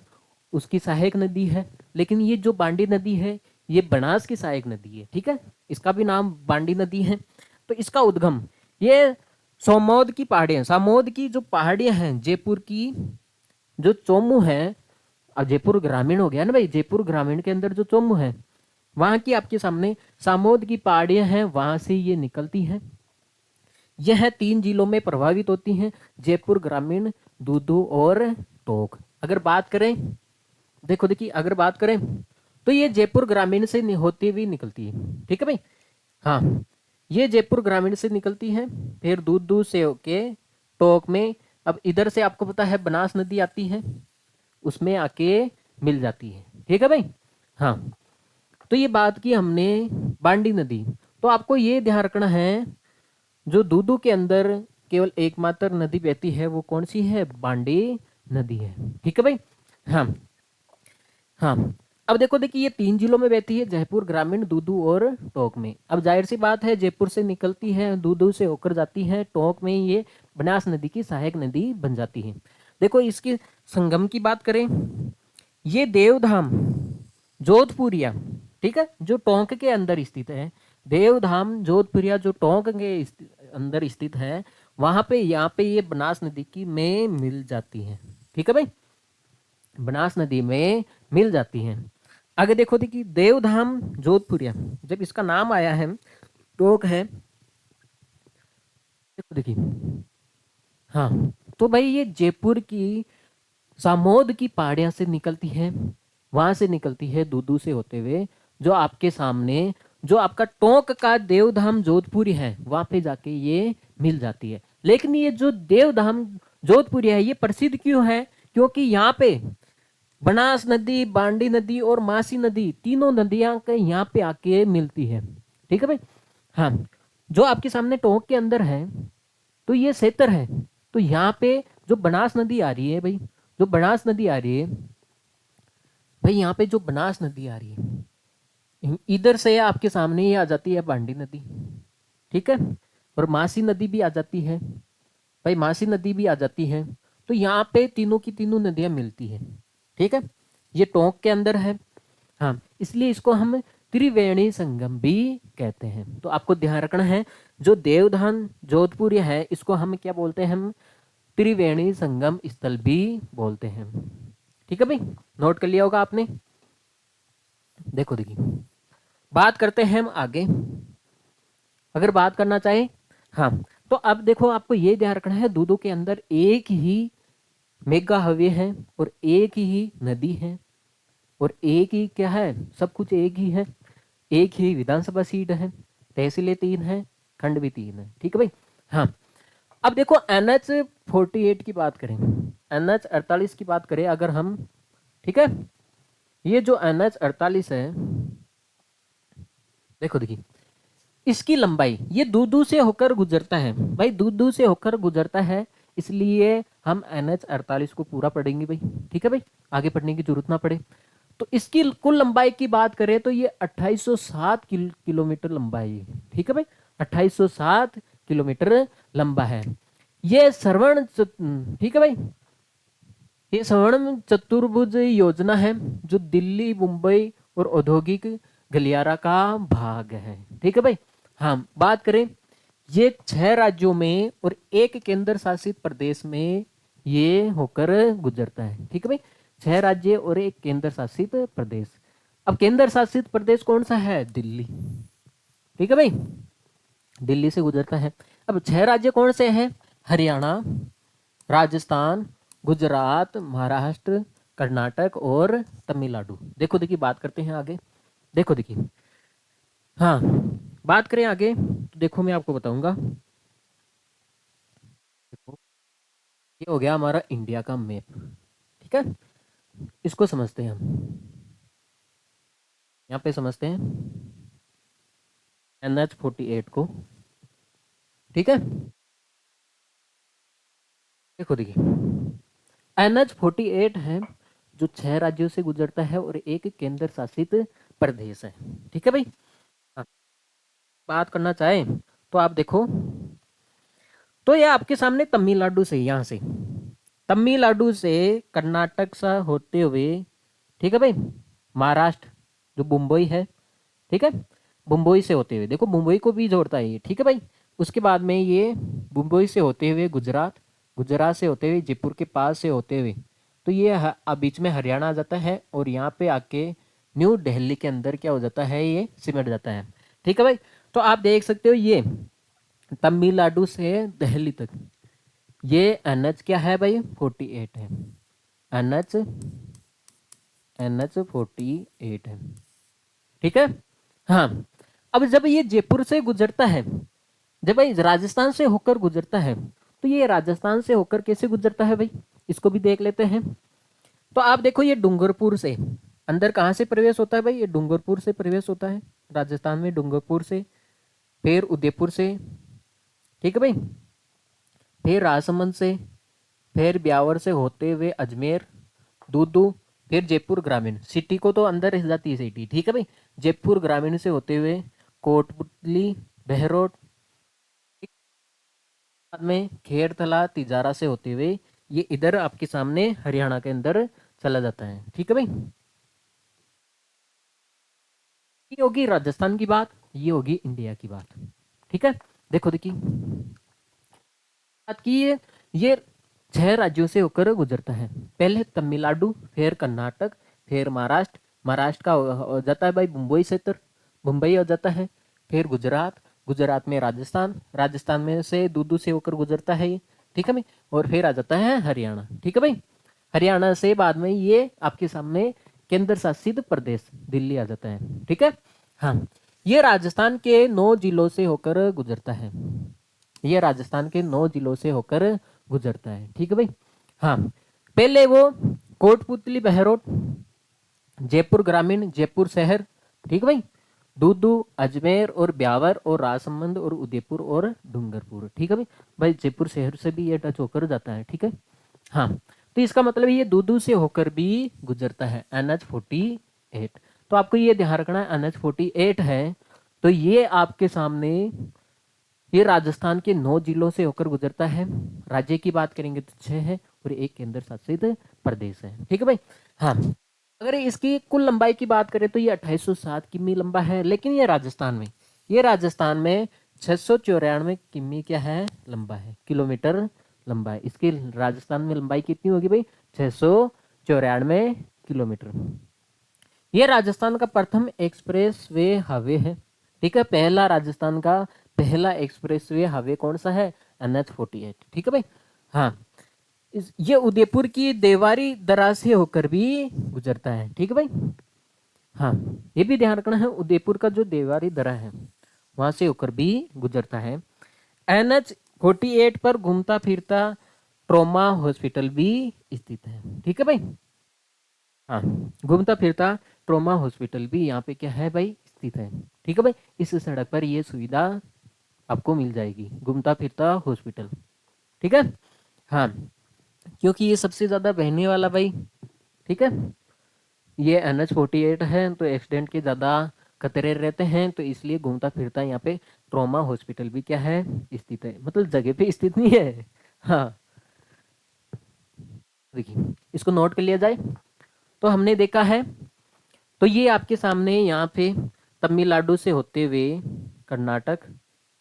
उसकी सहायक नदी है, लेकिन ये जो बांडी नदी है ये बनास की सहायक नदी है। ठीक है, इसका भी नाम बांडी नदी है। तो इसका उद्गम ये सोमौद की पहाड़ियाँ, सामोद की जो पहाड़ियाँ हैं, जयपुर की जो चोमू है, अब जयपुर ग्रामीण हो गया ना भाई, जयपुर ग्रामीण के अंदर जो चोमू है वहां की आपके सामने सामोद की पहाड़ियां हैं, वहां से ये निकलती हैं। यह 3 जिलों में प्रभावित होती हैं, जयपुर ग्रामीण, दूदू और टोंक। अगर बात करें, देखो देखिए, अगर बात करें तो ये जयपुर ग्रामीण से होती हुई निकलती है। ठीक है भाई। हाँ, ये जयपुर ग्रामीण से निकलती है, फिर दूदू से होके टोंक में, अब इधर से आपको पता है बनास नदी आती है, उसमें आके मिल जाती है। ठीक है भाई। हाँ, तो ये बात की हमने बांडी नदी। तो आपको ये ध्यान रखना है, जो दूदू के अंदर केवल एकमात्र नदी बहती है वो कौन सी है? बांडी नदी है। ठीक है भाई। हाँ हाँ। अब देखो देखिए, ये 3 जिलों में बहती है, जयपुर ग्रामीण, दूदू और टोंक में। अब जाहिर सी बात है, जयपुर से निकलती है, दूदू से होकर जाती है, टोंक में ये बनास नदी की सहायक नदी बन जाती है। देखो इसकी संगम की बात करें, ये देवधाम जोधपुरिया, ठीक है, जो टोंक के अंदर स्थित है। देवधाम जोधपुरिया जो टोंक के अंदर स्थित है, वहां पे यहाँ पे ये बनास नदी की में मिल जाती है। ठीक है भाई, बनास नदी में मिल जाती है। आगे देखो देखिए, देवधाम जोधपुरिया, जब इसका नाम आया है, टोंक है, देखो देखिए, हाँ, तो भाई ये जयपुर की सामोद की पहाड़ियां से निकलती है, वहां से निकलती है दूदू से होते हुए, जो आपके सामने जो आपका टोंक का देवधाम जोधपुरी है, वहां पे जाके ये मिल जाती है। लेकिन ये जो देवधाम जोधपुरी है, ये प्रसिद्ध क्यों है? क्योंकि यहाँ पे बनास नदी, बांडी नदी और मासी नदी, तीनों नदियां के यहाँ पे आके मिलती है। ठीक है भाई। हाँ, जो आपके सामने टोंक के अंदर है, तो ये क्षेत्र है, तो यहाँ पे जो बनास नदी आ रही है भाई, जो बनास नदी आ रही है भाई, यहाँ पे जो बनास नदी आ रही है, इधर से आपके सामने ही आ जाती है बांडी नदी। ठीक है, और मासी नदी भी आ जाती है भाई, मासी नदी भी आ जाती है। तो यहाँ पे तीनों की तीनों नदियां मिलती है। ठीक है, ये टोंक के अंदर है। हाँ, इसलिए इसको हम त्रिवेणी संगम भी कहते हैं। तो आपको ध्यान रखना है, जो देवधाम जोधपुर है, इसको हम क्या बोलते हैं? हम त्रिवेणी संगम स्थल भी बोलते हैं। ठीक है भाई, नोट कर लिया होगा आपने। देखो देखिए, बात करते हैं हम आगे, अगर बात करना चाहे। हाँ, तो अब देखो, आपको ये ध्यान रखना है, दूदू के अंदर एक ही मेगा हवे है, और एक ही नदी है, और एक ही क्या है, सब कुछ एक ही है। एक ही विधानसभा सीट है, तहसीलें 3 है, खंड भी 3 है। ठीक है भाई। हाँ, अब देखो NH 48 की बात करें, NH 48 की बात करें अगर हम, ठीक है, ये जो NH 48 है, देखो देखिए, इसकी लंबाई, ये दूदू से होकर गुजरता है भाई, दूदू से होकर गुजरता है, इसलिए हम NH 48 को पूरा पढ़ेंगे भाई। ठीक है भाई, आगे पढ़ने की जरूरत ना पड़े। तो इसकी कुल लंबाई की बात करें तो ये 2807 किलोमीटर लंबा है ये। ठीक है भाई, 2807 किलोमीटर लंबा है ये ठीक है भाई, ये स्वर्ण चतुर्भुज योजना है, जो दिल्ली, मुंबई और औद्योगिक गलियारा का भाग है। ठीक है भाई। हाँ, बात करें, ये 6 राज्यों में और एक केंद्र शासित प्रदेश में ये होकर गुजरता है। ठीक है भाई, 6 राज्य और एक केंद्र शासित प्रदेश। अब केंद्र शासित प्रदेश कौन सा है? दिल्ली। ठीक है भाई, दिल्ली से गुजरता है। अब 6 राज्य कौन से हैं? हरियाणा, राजस्थान, गुजरात, महाराष्ट्र, कर्नाटक और तमिलनाडु। देखो देखिए, बात करते हैं आगे। देखो देखिए, हाँ, बात करें आगे तो देखो, मैं आपको बताऊंगा। देखो, ये हो गया हमारा इंडिया का मैप। ठीक है, इसको समझते हैं हम, यहाँ पे समझते हैं NH 48 को। ठीक है, देखो देखिए, NH 48 है, जो 6 राज्यों से गुजरता है और एक केंद्र शासित प्रदेश है। ठीक है भाई। हाँ, बात करना चाहे तो आप देखो, तो ये आपके सामने तमिलनाडु से, यहाँ से तमिलनाडु से कर्नाटक सा होते हुए, ठीक है भाई, महाराष्ट्र, जो मुंबई है, ठीक है, मुंबई से होते हुए, देखो मुंबई को भी जोड़ता है ये। ठीक है भाई, उसके बाद में ये मुंबई से होते हुए गुजरात, गुजरात से होते हुए जयपुर के पास से होते हुए, तो ये बीच में हरियाणा आ जाता है, और यहाँ पे आके न्यू दिल्ली के अंदर क्या हो जाता है, ये सिमट जाता है। ठीक है भाई, तो आप देख सकते हो, ये तमिलनाडु से दिल्ली तक ये NH क्या है भाई? 48 है। NH 48 है। ठीक है। हाँ, अब जब ये जयपुर से गुजरता है, जब भाई राजस्थान से होकर गुजरता है, तो ये राजस्थान से होकर कैसे गुजरता है भाई, इसको भी देख लेते हैं। तो आप देखो, ये डूंगरपुर से अंदर कहाँ से प्रवेश होता है भाई? ये डूंगरपुर से प्रवेश होता है, राजस्थान में डूंगरपुर से। फिर उदयपुर से, ठीक है भाई, फिर राजसमंद से, फिर ब्यावर से होते हुए अजमेर, दूदू, फिर जयपुर ग्रामीण, सिटी को तो अंदर रह जाती है सिटी, ठीक है भाई, जयपुर ग्रामीण से होते हुए कोटपुतली, बहरोड, बाद में खेड़तला, तिजारा से होते हुए ये इधर आपके सामने हरियाणा के अंदर चला जाता है, ठीक है भाई। ये होगी राजस्थान की बात, ये होगी इंडिया की बात, ठीक है। देखो देखिए बात की ये 6 राज्यों से होकर गुजरता है। पहले तमिलनाडु, फिर कर्नाटक, फिर महाराष्ट्र, महाराष्ट्र का हो जाता है भाई मुंबई क्षेत्र, मुंबई हो जाता है। फिर गुजरात, गुजरात में राजस्थान, राजस्थान में से दूदू से होकर गुजरता है ये, ठीक है भाई। और फिर आ जाता है हरियाणा, ठीक है भाई। हरियाणा से बाद में ये आपके सामने केंद्र शासित प्रदेश दिल्ली आ जाता है, ठीक है। हाँ, ये राजस्थान के 9 जिलों से होकर गुजरता है, ये राजस्थान के 9 जिलों से होकर गुजरता है, ठीक है भाई। हाँ, पहले वो कोटपुतली, बहरोड, जयपुर ग्रामीण, जयपुर शहर, ठीक है भाई, दूदू, अजमेर और ब्यावर और राजसमंद और उदयपुर और डूंगरपुर, ठीक है भाई। भाई जयपुर शहर से भी ये टच होकर जाता है, ठीक है। हाँ, तो इसका मतलब ये दूदू से होकर भी गुजरता है NH-48। तो आपको ये ध्यान रखना है NH-48 है, तो ये आपके सामने ये राजस्थान के 9 जिलों से होकर गुजरता है। राज्य की बात करेंगे तो 6 है और एक केंद्र शासित प्रदेश है, ठीक है भाई। हाँ, अगर इसकी कुल लंबाई की बात करें तो ये 2807 किमी लंबा है, लेकिन ये राजस्थान में 694 किमी क्या है, लंबा है, किलोमीटर लंबा है। इसकी राजस्थान में लंबाई कितनी होगी भाई, 694 किलोमीटर। ये राजस्थान का प्रथम एक्सप्रेस वे हाईवे है, ठीक है। पहला राजस्थान का पहला एक्सप्रेस वे हाईवे कौन सा है, NH-48, ठीक है भाई। हाँ, ये उदयपुर की देवारी दरा से होकर भी गुजरता है, ठीक है भाई। हाँ, ये भी ध्यान रखना है, उदयपुर का जो देवारी दरा है वहां से होकर भी गुजरता है। NH-48 पर घूमता फिरता ट्रॉमा हॉस्पिटल भी स्थित है, ठीक है भाई। हाँ, घूमता फिरता ट्रॉमा हॉस्पिटल भी यहाँ पे क्या है भाई, स्थित है, ठीक है भाई। इस सड़क पर ये सुविधा आपको मिल जाएगी, घूमता फिरता हॉस्पिटल, ठीक है। हाँ, क्योंकि ये सबसे ज्यादा बहने वाला भाई, ठीक है, ये NH-48 है तो एक्सीडेंट के ज्यादा खतरे रहते हैं, तो इसलिए घूमता फिरता यहाँ पे ट्रॉमा हॉस्पिटल भी क्या है, स्थित है, मतलब जगह पे स्थित नहीं है। हाँ, देखिए इसको नोट कर लिया जाए तो हमने देखा है, तो ये आपके सामने यहाँ पे तमिलनाडु से होते हुए कर्नाटक,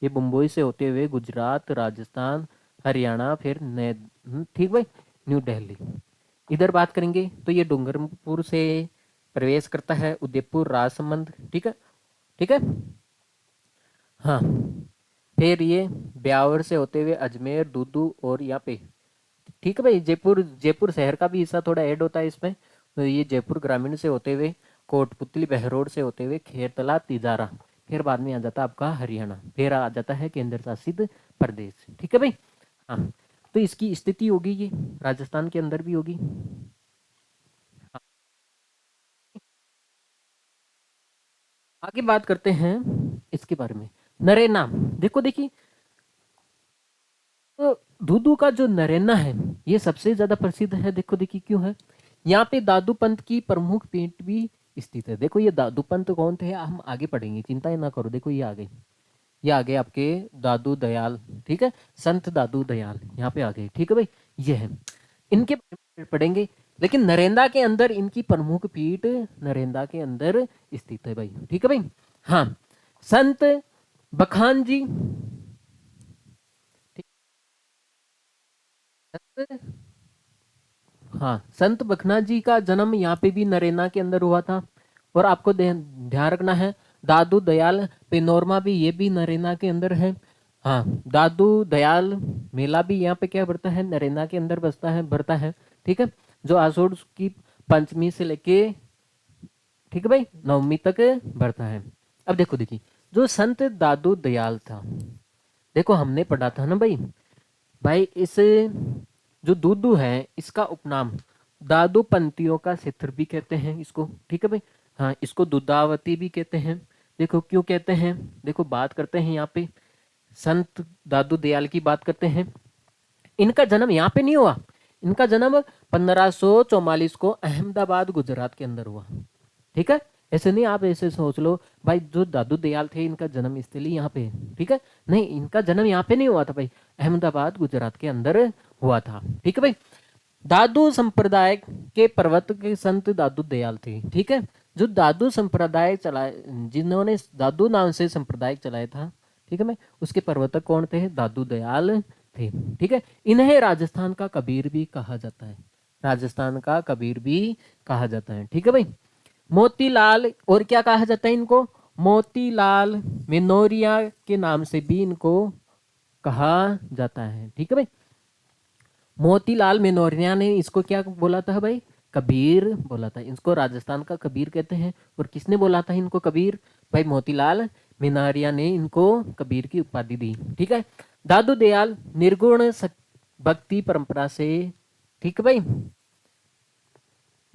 ये मुंबई से होते हुए गुजरात, राजस्थान, हरियाणा, फिर ठीक भाई, न्यू दिल्ली। इधर बात करेंगे तो ये डूंगरपुर से प्रवेश करता है, उदयपुर, राजसमंद, ठीक है, ठीक है। हाँ, फिर ये ब्यावर से होते हुए अजमेर, दूदू और यहाँ पे, ठीक है भाई, जयपुर, जयपुर शहर का भी हिस्सा थोड़ा ऐड होता है इसमें, तो ये जयपुर ग्रामीण से होते हुए कोटपुतली, बहरोड से होते हुए खेरतला, तिजारा, फिर बाद में आ जाता है आपका हरियाणा, फिर आ जाता है केंद्र शासित प्रदेश, ठीक है भाई। हाँ, तो इसकी स्थिति होगी ये राजस्थान के अंदर भी होगी। हाँ, आगे बात करते हैं इसके बारे में, नरेना। देखो देखिए, तो दूदू का जो नरेना है ये सबसे ज्यादा प्रसिद्ध है, देखो देखिए क्यों है। यहाँ पे दादू पंत की प्रमुख पीठ भी स्थित है। देखो ये दादू पंत कौन थे हम आगे पढ़ेंगे, चिंता ही ना करो। देखो ये आ गए, ये आ गए आपके दादू दयाल, ठीक है, संत दादू दयाल यहाँ पे आ गए, ठीक है भाई। ये है, इनके बारे में पढ़ेंगे, लेकिन नरेंद्र के अंदर इनकी प्रमुख पीठ नरेंद्र के अंदर स्थित है भाई, ठीक है भाई। हाँ, संत बखान जी, ठीक, हाँ, संत बखना जी का जन्म यहाँ पे भी नरेना के अंदर हुआ था। और आपको ध्यान रखना है, दादू दयाल पेनोरमा भी ये भी नरेना के अंदर है। हाँ, दादू दयाल मेला भी यहाँ पे क्या बढ़ता है, नरेना के अंदर बसता है, भरता है, ठीक है, जो आषाढ़ की पंचमी से लेके, ठीक है भाई, नवमी तक बढ़ता है। अब देखो देखिए, जो संत दादू दयाल था, देखो हमने पढ़ा था ना भाई, भाई इस जो दूदू है इसका उपनाम दादू पंथियों का क्षेत्र भी कहते हैं इसको, ठीक है भाई। हाँ, इसको दुधावती भी कहते हैं, देखो क्यों कहते हैं, देखो बात करते हैं यहाँ पे संत दादू दयाल की बात करते हैं। इनका जन्म यहाँ पे नहीं हुआ, इनका जन्म 1544 को अहमदाबाद गुजरात के अंदर हुआ। ठीक है, ऐसे नहीं आप ऐसे सोच लो भाई जो दादू दयाल थे इनका जन्म स्थली यहाँ पे है। ठीक है, नहीं इनका जन्म यहाँ पे नहीं हुआ था भाई, अहमदाबाद गुजरात के अंदर हुआ था। ठीक है भाई, दादू संप्रदाय के प्रवर्तक के संत दादू दयाल थे। ठीक है, जो दादू संप्रदाय चलाए, जिन्होंने दादू नाम से संप्रदाय चलाया था, ठीक है मैं, उसके प्रवर्तक कौन थे, दादू दयाल थे। ठीक है, इन्हें राजस्थान का कबीर भी कहा जाता है, राजस्थान का कबीर भी कहा जाता है। ठीक है भाई, मोतीलाल और क्या कहा जाता है इनको, मोतीलाल मिनोरिया के नाम से भी इनको कहा जाता है। ठीक है भाई, मोतीलाल मिनोरिया ने इसको क्या बोला था भाई, कबीर बोला था, इसको राजस्थान का कबीर कहते हैं। और किसने बोला था इनको कबीर, भाई मोतीलाल मिनारिया ने इनको कबीर की उपाधि दी। ठीक है, दादू दयाल निर्गुण भक्ति परंपरा से, ठीक है भाई,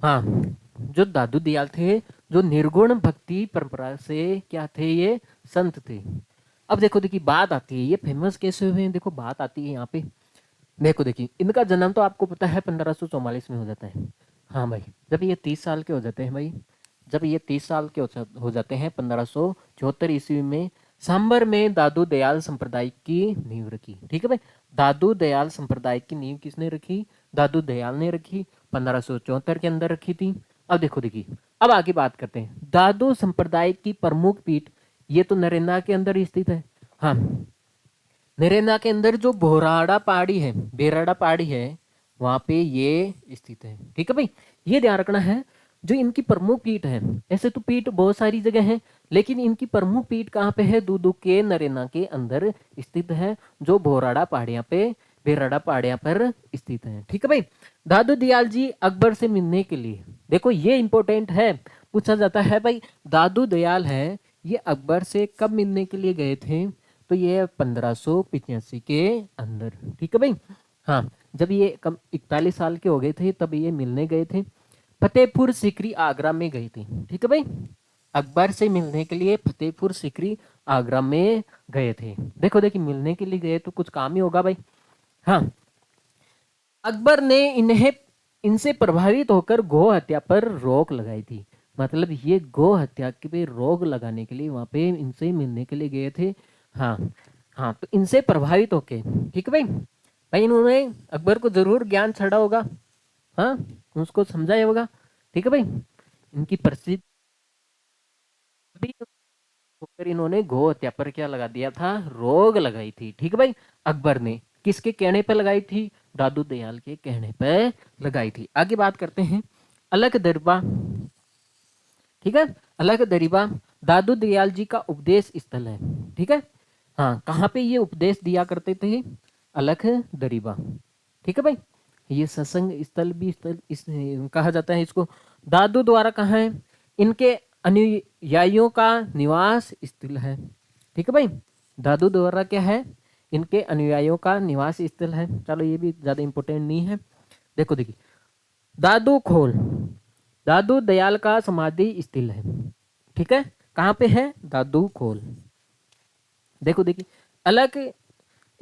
हाँ, जो दादू दयाल थे जो निर्गुण भक्ति परंपरा से क्या थे, ये संत थे। अब देखो देखिए बात आती है ये फेमस कैसे हुए हैं, देखो बात आती है यहाँ पे। देखो देखिए इनका जन्म तो आपको पता है 1544 में हो जाता है। हाँ भाई, जब ये 30 साल के हो जाते हैं भाई, जब ये 30 साल के हो जाते हैं 1574 ईस्वी में सांबर में दादू दयाल संप्रदाय की नींव रखी। ठीक है भाई, दादू दयाल संप्रदाय की नींव किसने रखी, दादू दयाल ने रखी, 1574 के अंदर रखी थी। अब देखो देखिए, अब आगे बात करते हैं, दादू संप्रदाय की प्रमुख पीठ ये तो नरेंद्र के अंदर स्थित है। हाँ, नरेंद्र के अंदर जो भोराड़ा पहाड़ी है, बेराड़ा पहाड़ी है, वहां पे ये स्थित है। ठीक है भाई, ये ध्यान रखना है, जो इनकी प्रमुख पीठ है, ऐसे तो पीठ बहुत सारी जगह है, लेकिन इनकी प्रमुख पीठ कहाँ पे है, दूदू के नरेना के अंदर स्थित है, जो भोराड़ा पहाड़ियां पे, बेराड़ा पहाड़ियां पर स्थित है। ठीक है भाई, दादू दयाल जी अकबर से मिलने के लिए, देखो ये इंपॉर्टेंट है, पूछा जाता है भाई दादू दयाल है ये अकबर से कब मिलने के लिए गए थे, तो ये 1585 के अंदर। ठीक है भाई, हाँ, जब ये कम 41 साल के हो गए थे तब ये मिलने गए थे, फतेहपुर सीकरी आगरा में गए थे। ठीक है भाई, अकबर से मिलने के लिए फतेहपुर सीकरी आगरा में गए थे। देखो देखिए मिलने के लिए गए तो कुछ काम ही होगा भाई। हाँ, अकबर ने इन्हें इनसे प्रभावित होकर गौ हत्या पर रोक लगाई थी, मतलब ये गौ हत्या के पे रोक लगाने के लिए वहां पे इनसे मिलने के लिए गए थे। हाँ, हाँ, तो इनसे प्रभावित होके, ठीक है भाई, भाई इन्होंने अकबर को जरूर ज्ञान छड़ा होगा, हाँ, उसको समझाया होगा। ठीक है भाई, इनकी परिस्थिति फिर इन्होंने गौ हत्या पर क्या लगा दिया था, रोक लगाई थी। ठीक है भाई, अकबर ने किसके कहने पर लगाई थी, दादू दयाल के कहने पर लगाई थी। आगे बात करते हैं अलग दरबा। ठीक है, अलग दरिबा दादू दयाल जी का उपदेश स्थल है। ठीक है, हाँ, कहाँ पे ये उपदेश दिया करते थे, अलग दरिबा। ठीक है भाई, ये सत्संग स्थल भी स्थल कहा जाता है इसको। दादू द्वारा कहाँ है, इनके अनुयायियों का निवास स्थल है। ठीक है भाई, दादू द्वारा क्या है, इनके अनुयायियों का निवास स्थल है। चलो ये भी ज्यादा इंपॉर्टेंट नहीं है। देखो देखिए, दादू खोल दादू दयाल का समाधि स्थल है। ठीक है, कहाँ पे है, दादू खोल। देखो देखिए, अलग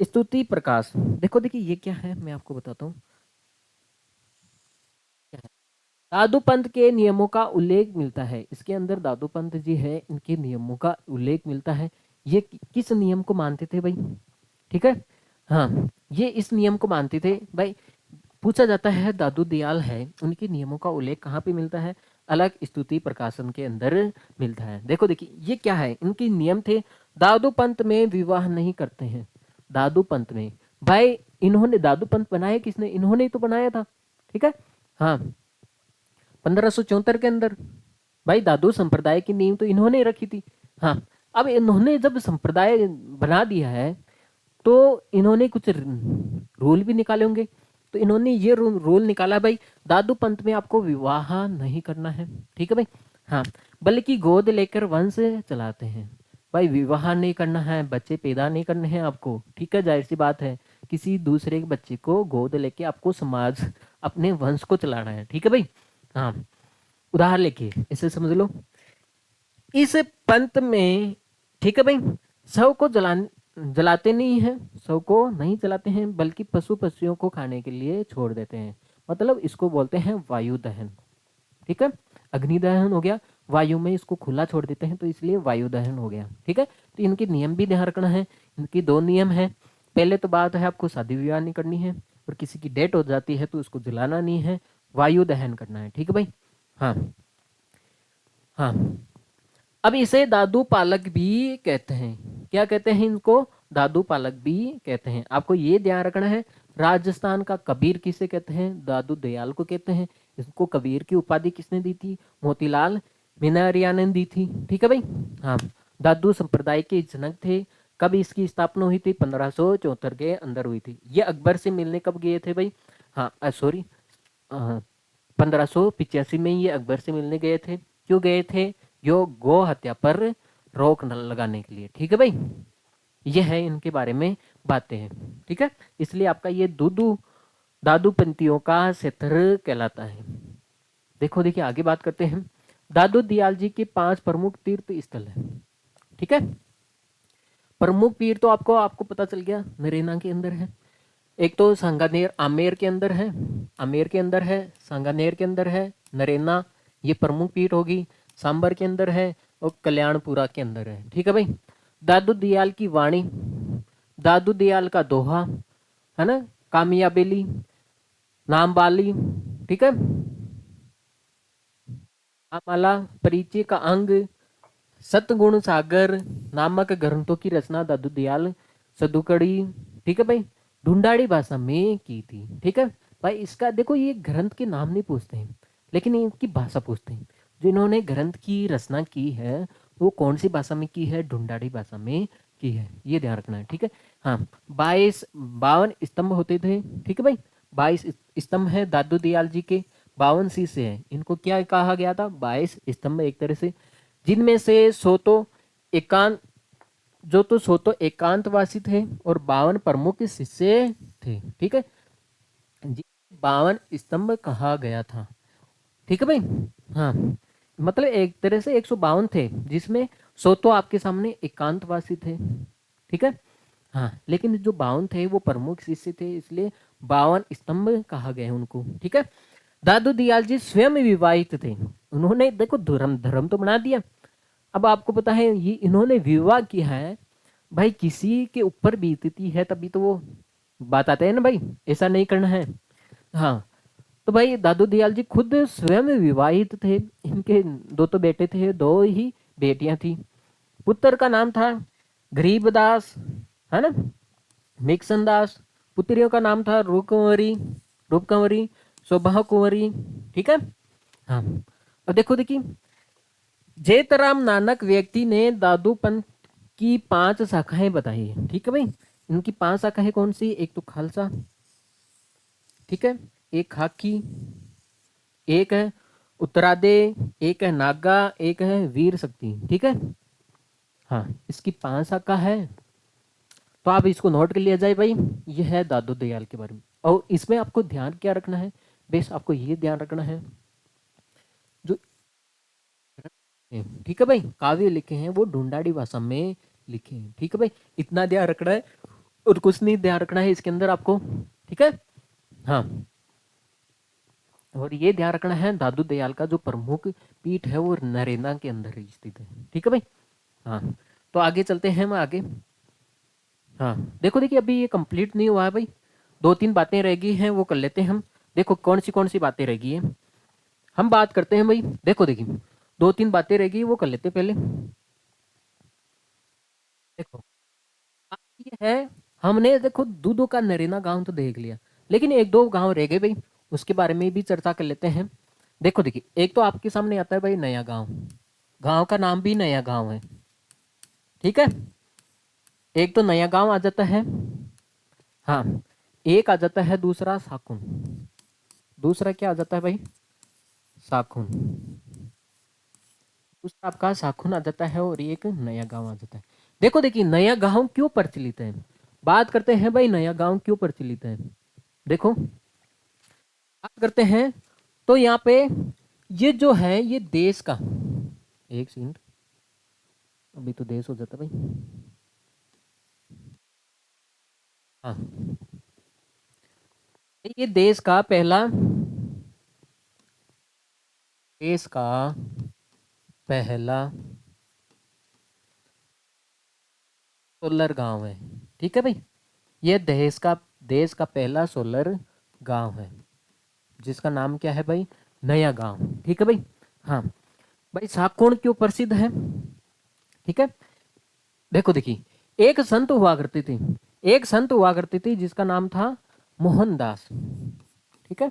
स्तुति प्रकाश, देखो देखिए ये क्या है मैं आपको बताता हूँ। दादू पंथ के नियमों का उल्लेख मिलता है, इसके अंदर दादू पंथ जी है इनके नियमों का उल्लेख मिलता है। ये किस नियम को मानते थे भाई, ठीक है, हाँ, ये इस नियम को मानते थे भाई। पूछा जाता है दादू दयाल है उनके नियमों का उल्लेख कहाँ पे मिलता है, अलग स्तुति प्रकाशन के अंदर मिलता है। देखो देखिए ये क्या है, इनके नियम थे, दादू पंथ में विवाह नहीं करते हैं। दादू पंथ में भाई, इन्होंने दादू पंथ बनाया किसने, इन्होंने ही तो बनाया था। ठीक है, हाँ, 1574 के अंदर भाई दादू संप्रदाय की नींव तो इन्होंने रखी थी। हाँ, अब इन्होंने जब संप्रदाय बना दिया है तो इन्होंने कुछ रूल भी निकाले होंगे, तो इन्होंने ये रूल निकाला भाई, दादू पंथ में आपको विवाह नहीं करना है। ठीक है भाई, हाँ, बल्कि गोद लेकर वंश चलाते हैं। भाई विवाह नहीं करना है, बच्चे पैदा नहीं करने हैं आपको। ठीक है, जाहिर सी बात है, किसी दूसरे के बच्चे को गोद लेके आपको समाज अपने वंश को चलाना है। ठीक है भाई, हाँ, उदाहरण लेके इसे समझ लो, इस पंथ में, ठीक है भाई, शव को जलाते नहीं है, शव को नहीं जलाते हैं, बल्कि पशु पक्षियों को खाने के लिए छोड़ देते हैं। मतलब इसको बोलते हैं वायु दहन। ठीक है, अग्नि दहन हो गया, वायु में इसको खुला छोड़ देते हैं तो इसलिए वायु दहन हो गया। ठीक है, तो इनके नियम भी ध्यान रखना है। इनकी दो नियम है। पहले तो बात है आपको शादी विवाह नहीं करनी है, और किसी की डेथ हो जाती है तो उसको जलाना नहीं है, वायु दहन करना है। ठीक है भाई। हाँ हाँ। अब इसे दादू पालक भी कहते हैं। क्या कहते हैं इनको? दादू पालक भी कहते हैं। आपको ये ध्यान रखना है। राजस्थान का कबीर किसे कहते हैं? दादू दयाल को कहते हैं। इसको कबीर की उपाधि किसने दी थी? मोतीलाल मीनारिया ने दी थी। ठीक है भाई। हाँ, दादू संप्रदाय के जनक थे। कब इसकी स्थापना हुई थी? 1574 के अंदर हुई थी। ये अकबर से मिलने कब गए थे भाई? हाँ सॉरी, 1585 में ये अकबर से मिलने गए थे। क्यों गए थे? यो गौ हत्या पर रोक लगाने के लिए। ठीक है भाई, ये है इनके बारे में बातें हैं। ठीक है, इसलिए आपका ये दूदू दादू पंथियों का क्षेत्र कहलाता है। देखो देखिए आगे बात करते हैं। दादू दयाल जी के 5 प्रमुख तीर्थ स्थल है। ठीक है, प्रमुख पीर तो आपको आपको पता चल गया, नरेना के अंदर है। एक तो सांगानेर आमेर के अंदर है, आमेर के अंदर है, सांगानेर के अंदर है, नरेना ये प्रमुख पीठ होगी, सांबर के अंदर है, और कल्याणपुरा के अंदर है। ठीक है भाई। दादू दयाल की वाणी, दादू दयाल का दोहा है ना, कामयाबेली, नामबाली, ठीक है, आमाला, परिचय का अंग, सतगुण सागर नामक ग्रंथों की रचना दादू दयाल सदुकड़ी, ठीक है भाई, ढूंढाड़ी भाषा में की थी। ठीक है भाई, इसका देखो ये ग्रंथ के नाम नहीं पूछते हैं, लेकिन इनकी भाषा पूछते हैं। जिन्होंने ग्रंथ की रचना की है वो कौन सी भाषा में की है? ढूंढाड़ी भाषा में की है, ये ध्यान रखना है। ठीक है। हाँ, 52 स्तंभ होते थे। ठीक है भाई, 22 स्तंभ है दादू दयाल जी के, 52 शीशे हैं। इनको क्या कहा गया था? 22 स्तंभ एक तरह से, जिनमें से एकांत सो तो एकांतवासी थे और 52 प्रमुख शिष्य थे। ठीक है, 52 स्तंभ कहा गया था। ठीक है भाई। हाँ, मतलब एक तरह से 152 थे, जिसमें 100 तो आपके सामने एकांतवासी थे। ठीक है। हाँ, लेकिन जो 52 थे वो प्रमुख शिष्य थे, इसलिए 52 स्तंभ कहा गया उनको। ठीक है। दादू दयाल जी स्वयं विवाहित थे। उन्होंने देखो धर्म धर्म तो बना दिया। अब आपको पता है ये इन्होंने विवाह किया है भाई, किसी के ऊपर बीतती है तभी तो वो बात आते हैं ना भाई, ऐसा नहीं करना है। हाँ, तो भाई दादू दयाल जी खुद स्वयं विवाहित थे। इनके 2 तो बेटे थे, 2 ही बेटियां थी। पुत्र का नाम था गरीबदास, है ना, निक्सन दास। पुत्रियों का नाम था रूपकुंवरी, शोभा कुंवरी। ठीक है। हाँ, अब देखो देखिए, जेतराम नानक व्यक्ति ने दादू पंथ की 5 शाखाएं बताई है। ठीक है भाई, इनकी 5 शाखाएं कौन सी? एक तो खालसा, ठीक है, एक खाकी, एक है उत्तरादे, एक है नागा, एक है वीर शक्ति। ठीक है। हाँ, इसकी 5 शाखा है, तो आप इसको नोट कर लिया जाए भाई। यह है दादू दयाल के बारे में। और इसमें आपको ध्यान क्या रखना है? बेस आपको ये ध्यान रखना है, जो, ठीक है भाई, काव्य लिखे हैं वो ढूंढाड़ी भाषा में लिखे हैं। ठीक है भाई, इतना ध्यान रखना है और कुछ नहीं ध्यान रखना है इसके अंदर आपको। ठीक है। हाँ, और ये ध्यान रखना है दादू दयाल का जो प्रमुख पीठ है वो नरेंद्र के अंदर ही स्थित है। ठीक है भाई। हाँ, तो आगे चलते हैं हम आगे। हाँ, देखो देखिए अभी ये कंप्लीट नहीं हुआ है भाई, 2-3 बातें रह गई हैं, वो कर लेते हैं हम। देखो कौन सी बातें रह गई हैं, हम बात करते हैं भाई। देखो देखिए 2-3 बातें रह गई, वो कर लेते हैं पहले। देखो, अब ये है, हमने देखो दूदू का नरेना गांव तो देख लिया, लेकिन 1-2 गांव रह गए भाई, उसके बारे में भी चर्चा कर लेते हैं। देखो देखिए, एक तो आपके सामने आता है भाई नया गांव, गांव का नाम भी नया गांव है। ठीक है, एक तो नया गांव आ जाता है। हाँ, एक आ जाता है दूसरा साकुन, दूसरा क्या आ जाता है भाई? साखून, दूसरा आपका साखून आ जाता है, और एक नया गांव आ जाता है। देखो देखिए नया गांव क्यों प्रचलित है, बात करते हैं भाई नया गांव क्यों प्रचलित है। देखो बात करते हैं, तो यहाँ पे ये जो है ये देश का, एक सेकंड, अभी तो देश हो जाता भाई। हाँ, ये देश का पहला सोलर गांव है। ठीक है भाई, ये देश का पहला सोलर गांव है, जिसका नाम क्या है भाई? नया गांव। ठीक है भाई। हाँ भाई, साकोण क्यों प्रसिद्ध है? ठीक है, देखो देखिए, एक संत हुआ करती थी जिसका नाम था मोहनदास। ठीक है,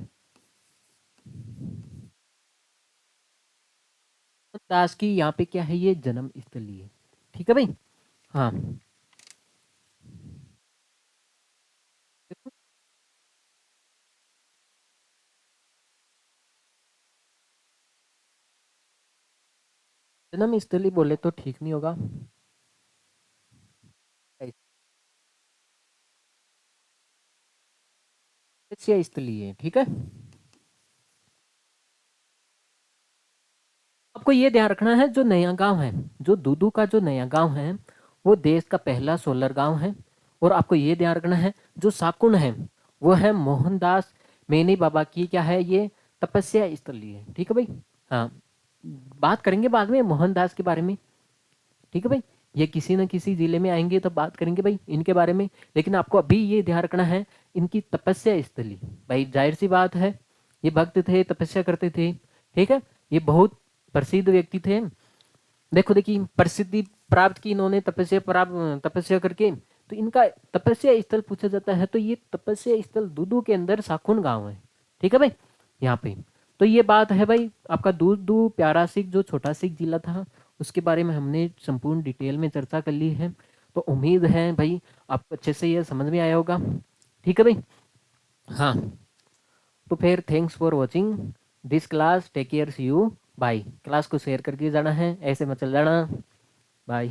मोहनदास की यहाँ पे क्या है, ये जन्म स्थली है। ठीक है भाई। हाँ, जन्म स्थली बोले तो ठीक नहीं होगा, तपस्या स्थली है। ठीक है, आपको ये ध्यान रखना है, जो नया गांव है, जो दूदू का जो नया गांव है, वो देश का पहला सोलर गांव है। और आपको ये ध्यान रखना है, जो साकुण है, वो है मोहनदास मेनी बाबा की क्या है, ये तपस्या स्थली है। ठीक है भाई। हाँ, बात करेंगे बाद में मोहनदास के बारे में। ठीक है भाई, ये किसी न किसी जिले में आएंगे तो बात करेंगे भाई इनके बारे में, लेकिन आपको अभी ये ध्यान रखना है, इनकी तपस्या स्थली। भाई जाहिर सी बात है, ये भक्त थे, तपस्या करते थे। ठीक है, ये बहुत प्रसिद्ध व्यक्ति थे। देखो देखिए, प्रसिद्धि प्राप्त की इन्होंने तपस्या करके, तो इनका तपस्या स्थल पूछा जाता है, तो ये तपस्या स्थल दूदू के अंदर साकुन गांव है। ठीक है भाई, यहाँ पे तो ये बात है भाई, आपका दूदू प्यारा सिख जो छोटा सिख जिला था, उसके बारे में हमने संपूर्ण डिटेल में चर्चा कर ली है। तो उम्मीद है भाई आपको अच्छे से ये समझ में आया होगा। ठीक है भाई। हाँ, तो फिर thanks for watching this class, take care, see you bye. Class को शेयर करके जाना है, ऐसे मत चल जाना। बाय।